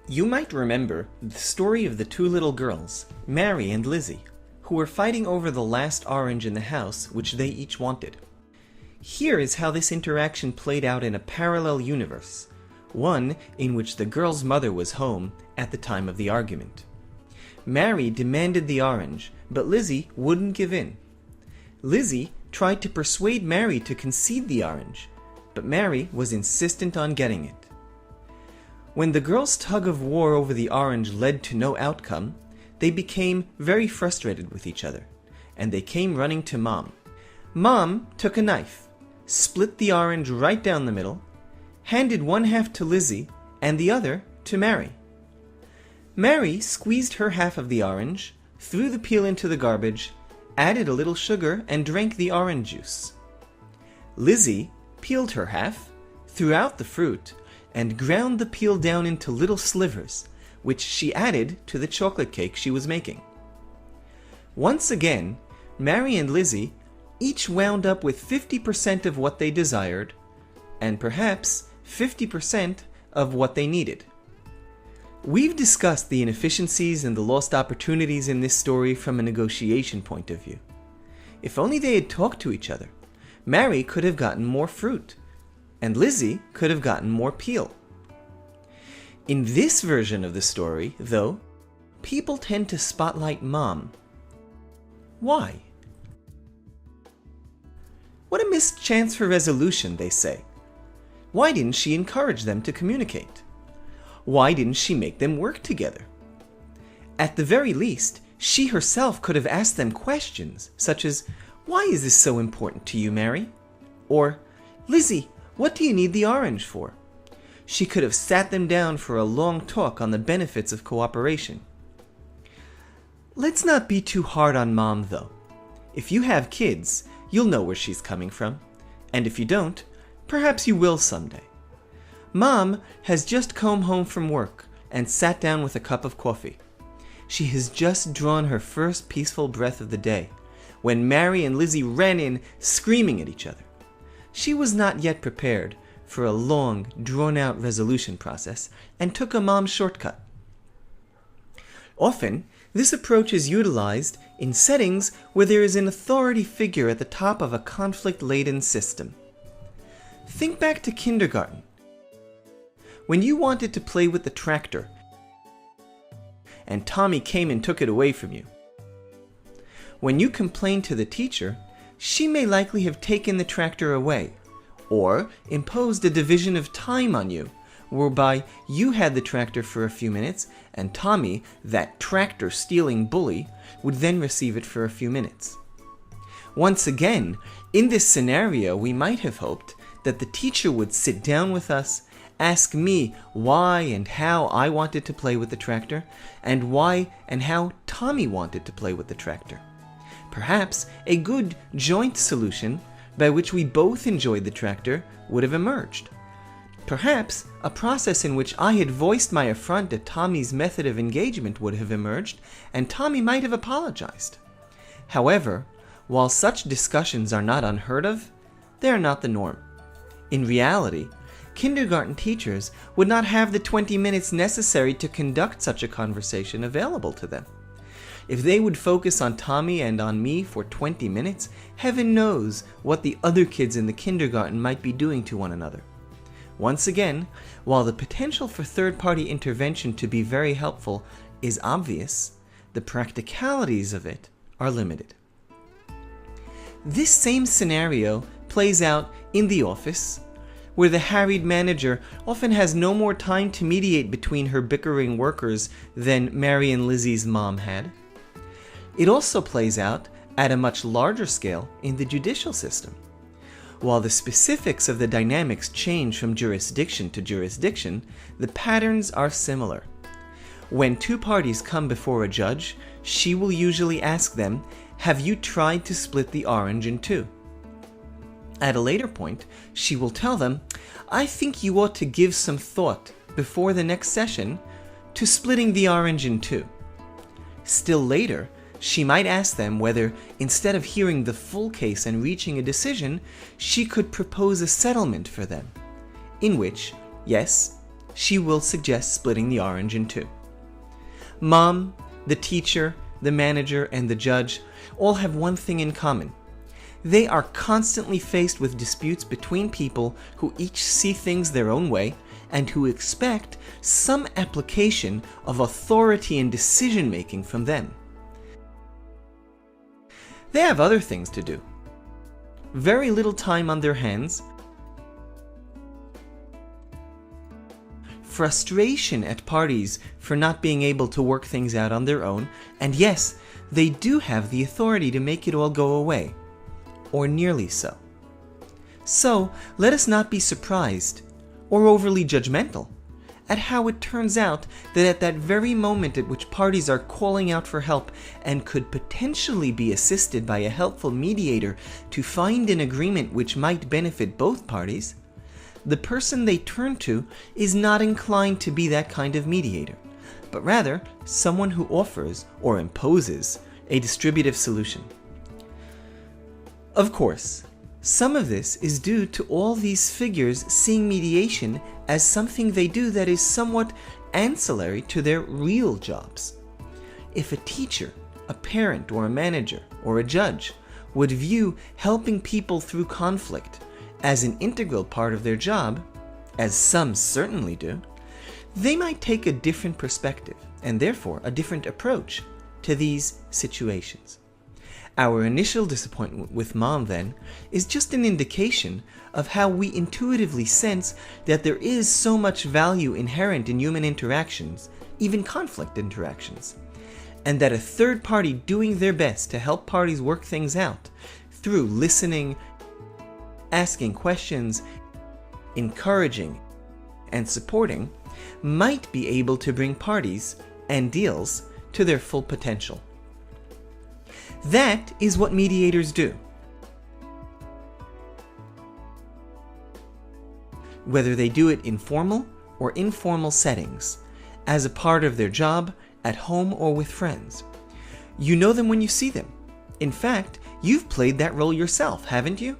You might remember the story of the two little girls, Mary and Lizzie, who were fighting over the last orange in the house which they each wanted. Here is how this interaction played out in a parallel universe, one in which the girl's mother was home at the time of the argument. Mary demanded the orange, but Lizzie wouldn't give in. Lizzie tried to persuade Mary to concede the orange, but Mary was insistent on getting it. When the girls' tug of war over the orange led to no outcome, they became very frustrated with each other, and they came running to Mom. Mom took a knife, split the orange right down the middle, handed one half to Lizzie and the other to Mary. Mary squeezed her half of the orange, threw the peel into the garbage, added a little sugar, and drank the orange juice. Lizzie peeled her half, threw out the fruit, and ground the peel down into little slivers, which she added to the chocolate cake she was making. Once again, Mary and Lizzie each wound up with 50% of what they desired, and perhaps 50% of what they needed. We've discussed the inefficiencies and the lost opportunities in this story from a negotiation point of view. If only they had talked to each other, Mary could have gotten more fruit, and Lizzie could have gotten more peel. In this version of the story, though, people tend to spotlight Mom. Why? What a missed chance for resolution, they say. Why didn't she encourage them to communicate? Why didn't she make them work together? At the very least, she herself could have asked them questions, such as, "Why is this so important to you, Mary?" Or, "Lizzie, what do you need the orange for?" She could have sat them down for a long talk on the benefits of cooperation. Let's not be too hard on Mom, though. If you have kids, you'll know where she's coming from. And if you don't, perhaps you will someday. Mom has just come home from work and sat down with a cup of coffee. She has just drawn her first peaceful breath of the day when Mary and Lizzie ran in screaming at each other. She was not yet prepared for a long, drawn-out resolution process and took a Mom shortcut. Often, this approach is utilized in settings where there is an authority figure at the top of a conflict-laden system. Think back to kindergarten. When you wanted to play with the tractor, and Tommy came and took it away from you. When you complained to the teacher, she may likely have taken the tractor away, or imposed a division of time on you, whereby you had the tractor for a few minutes, and Tommy, that tractor-stealing bully, would then receive it for a few minutes. Once again, in this scenario, we might have hoped that the teacher would sit down with us, ask me why and how I wanted to play with the tractor, and why and how Tommy wanted to play with the tractor. Perhaps a good joint solution by which we both enjoyed the tractor would have emerged. Perhaps a process in which I had voiced my affront at Tommy's method of engagement would have emerged, and Tommy might have apologized. However, while such discussions are not unheard of, they are not the norm. In reality, kindergarten teachers would not have the 20 minutes necessary to conduct such a conversation available to them. If they would focus on Tommy and on me for 20 minutes, heaven knows what the other kids in the kindergarten might be doing to one another. Once again, while the potential for third-party intervention to be very helpful is obvious, the practicalities of it are limited. This same scenario plays out in the office, where the harried manager often has no more time to mediate between her bickering workers than Mary and Lizzie's mom had. It also plays out at a much larger scale in the judicial system. While the specifics of the dynamics change from jurisdiction to jurisdiction, the patterns are similar. When two parties come before a judge, she will usually ask them, "Have you tried to split the orange in two?" At a later point, she will tell them, "I think you ought to give some thought before the next session to splitting the orange in two." Still later, she might ask them whether, instead of hearing the full case and reaching a decision, she could propose a settlement for them, in which, yes, she will suggest splitting the orange in two. Mom, the teacher, the manager, and the judge all have one thing in common. They are constantly faced with disputes between people who each see things their own way and who expect some application of authority and decision-making from them. They have other things to do. Very little time on their hands, frustration at parties for not being able to work things out on their own, and yes, they do have the authority to make it all go away, or nearly so. So, let us not be surprised, or overly judgmental, at how it turns out that at that very moment at which parties are calling out for help and could potentially be assisted by a helpful mediator to find an agreement which might benefit both parties, the person they turn to is not inclined to be that kind of mediator, but rather someone who offers or imposes a distributive solution. Of course, some of this is due to all these figures seeing mediation as something they do that is somewhat ancillary to their real jobs. If a teacher, a parent, or a manager, or a judge would view helping people through conflict as an integral part of their job, as some certainly do, they might take a different perspective and therefore a different approach to these situations. Our initial disappointment with Mom, then, is just an indication of how we intuitively sense that there is so much value inherent in human interactions, even conflict interactions, and that a third party doing their best to help parties work things out through listening, asking questions, encouraging, and supporting might be able to bring parties and deals to their full potential. That is what mediators do. Whether they do it in formal or informal settings, as a part of their job, at home, or with friends. You know them when you see them. In fact, you've played that role yourself, haven't you?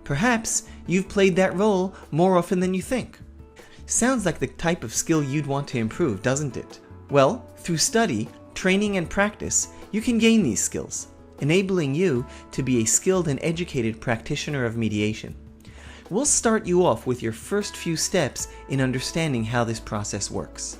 Perhaps you've played that role more often than you think. Sounds like the type of skill you'd want to improve, doesn't it? Well, through study, training, and practice, you can gain these skills, enabling you to be a skilled and educated practitioner of mediation. We'll start you off with your first few steps in understanding how this process works.